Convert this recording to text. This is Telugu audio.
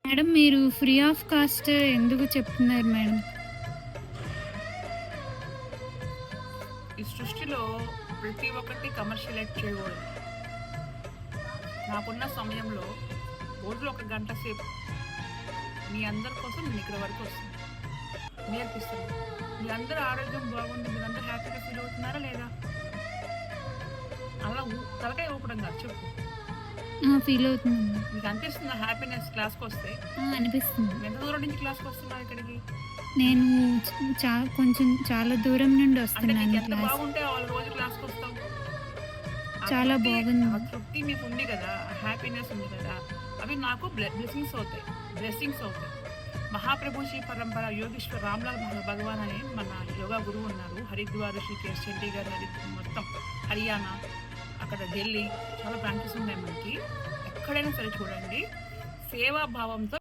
మేడం మీరు ఫ్రీ ఆఫ్ కాస్ట్ ఎందుకు చెప్తున్నారు మేడం? ఈ సృష్టిలో ప్రతి ఒక్కటి కమర్షియలైజ్ చేయకూడదు. నాకున్న సమయంలో రోజులో ఒక గంట సేపు మీ అందరి కోసం నేను ఇక్కడ వరకు వస్తాను, నేర్పిస్తాను. మీ అందరూ ఆరోగ్యం బాగుంది, మీరందరూ హ్యాపీగా ఫీల్ అవుతున్నారా లేదా? అలా తలకాయ ఊపడం కాదు, చెప్పు. ఫీల్ అవుతుందండి. మీకు అనిపిస్తుందా హ్యాపీనెస్ క్లాస్కి వస్తే? అనిపిస్తుంది. ఎంత దూరం నుంచి క్లాస్కి వస్తున్నావు ఇక్కడికి? నేను కొంచెం చాలా దూరం నుండి అంటే వస్తున్నాను నీకు ఎంత క్లాస్. బాగుంటే వాళ్ళు రోజు క్లాస్కి వస్తావు. చాలా బాగుంది. ఆ తృప్తి మీకు ఉంది కదా, హ్యాపీనెస్ ఉంది కదా, అవి నాకు బ్లెస్సింగ్స్ అవుతాయి, బ్లెస్సింగ్స్ అవుతాయి. మహాప్రభు శ్రీ పరంపర యోగేశ్వర్ రామ్లాల్ భగవాన్ అని మన యోగా గురువు ఉన్నారు. హరిద్వార్, ఋషికేశ్, చండీగఢ్, మొత్తం హర్యానా, అక్కడ ఢిల్లీ చాలా బ్రాంచెస్ ఉన్నాయి మనకి. ఎక్కడైనా సరే చూడండి, సేవాభావంతో